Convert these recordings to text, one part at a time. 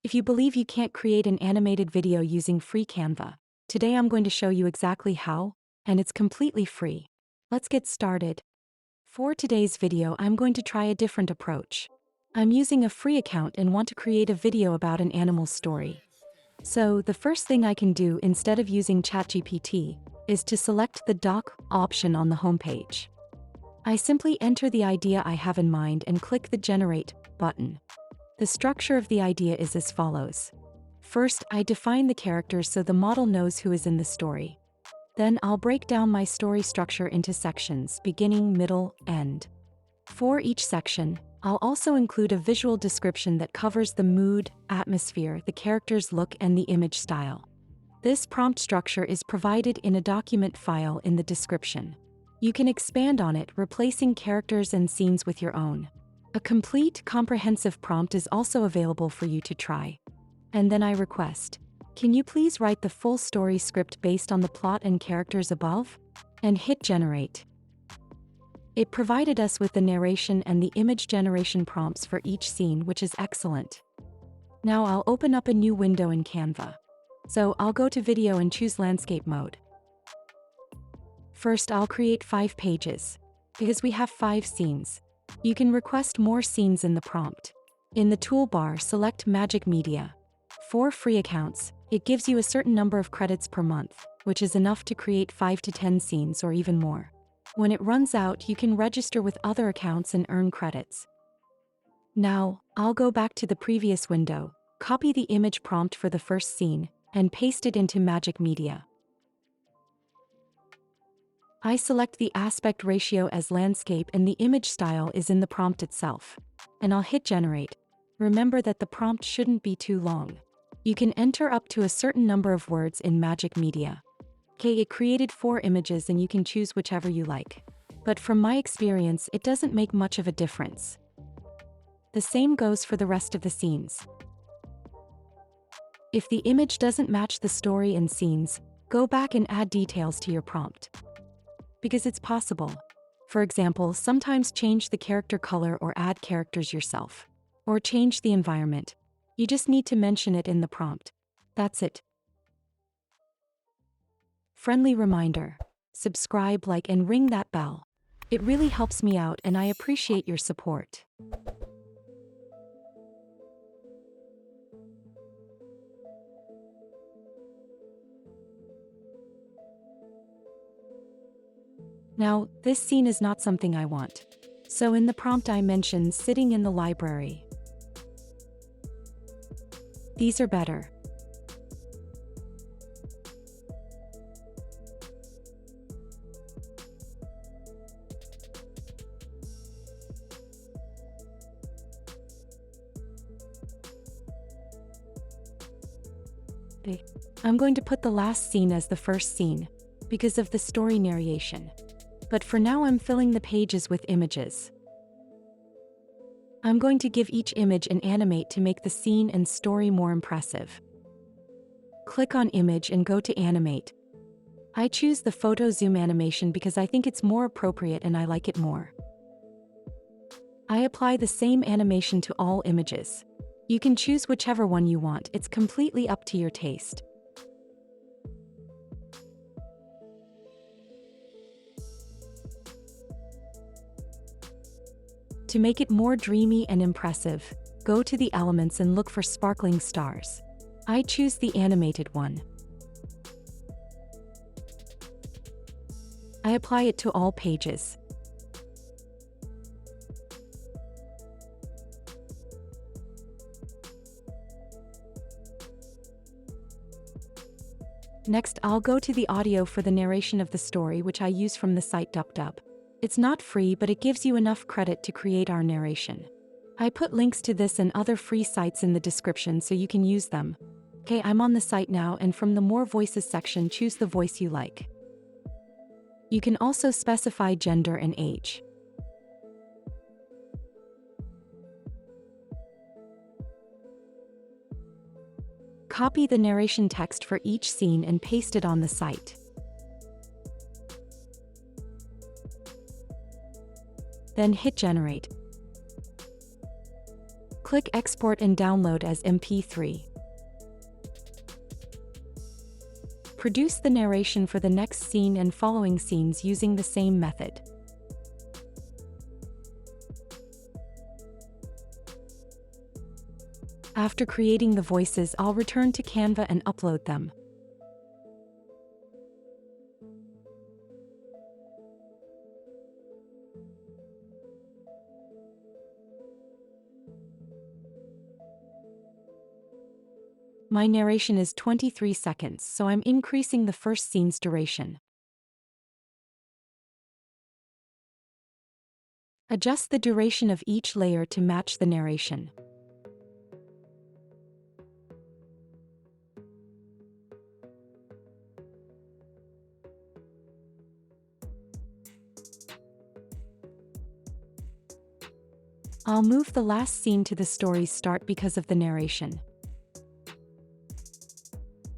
If you believe you can't create an animated video using free Canva, today I'm going to show you exactly how, and it's completely free. Let's get started. For today's video, I'm going to try a different approach. I'm using a free account and want to create a video about an animal story. So, the first thing I can do instead of using ChatGPT is to select the doc option on the homepage. I simply enter the idea I have in mind and click the Generate button. The structure of the idea is as follows. First, I define the characters so the model knows who is in the story. Then I'll break down my story structure into sections, beginning, middle, end. For each section, I'll also include a visual description that covers the mood, atmosphere, the character's look, and the image style. This prompt structure is provided in a document file in the description. You can expand on it, replacing characters and scenes with your own. A complete, comprehensive prompt is also available for you to try. And then I request, can you please write the full story script based on the plot and characters above? And hit Generate. It provided us with the narration and the image generation prompts for each scene, which is excellent. Now I'll open up a new window in Canva. So I'll go to Video and choose Landscape mode. First, I'll create 5 pages. Because we have 5 scenes. You can request more scenes in the prompt. In the toolbar, select Magic Media. For free accounts, it gives you a certain number of credits per month, which is enough to create 5 to 10 scenes or even more. When it runs out, you can register with other accounts and earn credits. Now, I'll go back to the previous window, copy the image prompt for the first scene, and paste it into Magic Media. I select the aspect ratio as landscape and the image style is in the prompt itself. And I'll hit Generate. Remember that the prompt shouldn't be too long. You can enter up to a certain number of words in Magic Media. Okay, it created 4 images and you can choose whichever you like. But from my experience, it doesn't make much of a difference. The same goes for the rest of the scenes. If the image doesn't match the story and scenes, go back and add details to your prompt. Because it's possible. For example, sometimes change the character color or add characters yourself. Or change the environment. You just need to mention it in the prompt. That's it. Friendly reminder. Subscribe, like, and ring that bell. It really helps me out and I appreciate your support. Now, this scene is not something I want. So in the prompt I mention sitting in the library. These are better. I'm going to put the last scene as the first scene, because of the story narration. But for now I'm filling the pages with images. I'm going to give each image an animate to make the scene and story more impressive. Click on Image and go to Animate. I choose the photo zoom animation because I think it's more appropriate and I like it more. I apply the same animation to all images. You can choose whichever one you want, it's completely up to your taste. To make it more dreamy and impressive, go to the elements and look for sparkling stars. I choose the animated one. I apply it to all pages. Next, I'll go to the audio for the narration of the story, which I use from the site DuckDub. It's not free, but it gives you enough credit to create our narration. I put links to this and other free sites in the description so you can use them. Okay, I'm on the site now, and from the More Voices section, choose the voice you like. You can also specify gender and age. Copy the narration text for each scene and paste it on the site. Then hit Generate. Click Export and download as MP3. Produce the narration for the next scene and following scenes using the same method. After creating the voices, I'll return to Canva and upload them. My narration is 23 seconds, so I'm increasing the first scene's duration. Adjust the duration of each layer to match the narration. I'll move the last scene to the story's start because of the narration.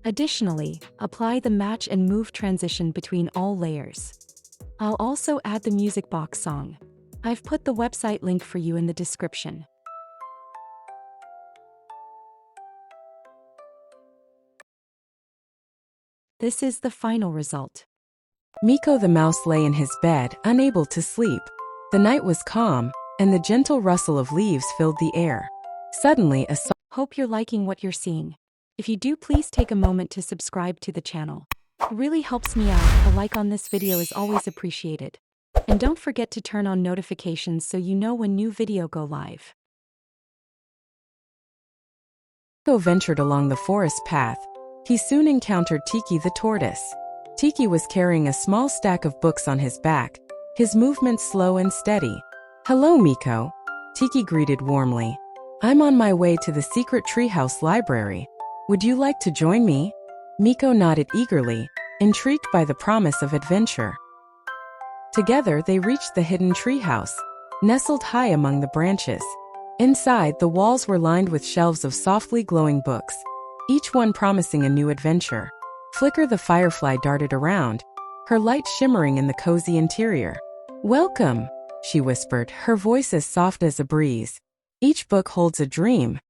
Additionally, apply the match and move transition between all layers. I'll also add the music box song. I've put the website link for you in the description. This is the final result. Miko the mouse lay in his bed, unable to sleep. The night was calm, and the gentle rustle of leaves filled the air. Suddenly, Hope you're liking what you're seeing. If you do, please take a moment to subscribe to the channel. It really helps me out. A like on this video is always appreciated. And don't forget to turn on notifications so you know when new video go live. Miko ventured along the forest path. He soon encountered Tiki the tortoise. Tiki was carrying a small stack of books on his back, his movements slow and steady. "Hello, Miko," Tiki greeted warmly. "I'm on my way to the secret treehouse library. Would you like to join me?" Miko nodded eagerly, intrigued by the promise of adventure. Together they reached the hidden treehouse, nestled high among the branches. Inside, the walls were lined with shelves of softly glowing books, each one promising a new adventure. Flicker the firefly darted around, her light shimmering in the cozy interior. "Welcome," she whispered, her voice as soft as a breeze. "Each book holds a dream."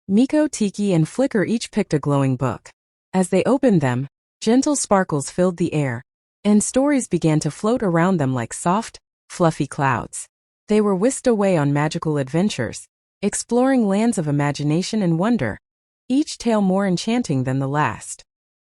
Miko, Tiki, and Flicker each picked a glowing book. As they opened them, gentle sparkles filled the air, and stories began to float around them like soft, fluffy clouds. They were whisked away on magical adventures, exploring lands of imagination and wonder, each tale more enchanting than the last.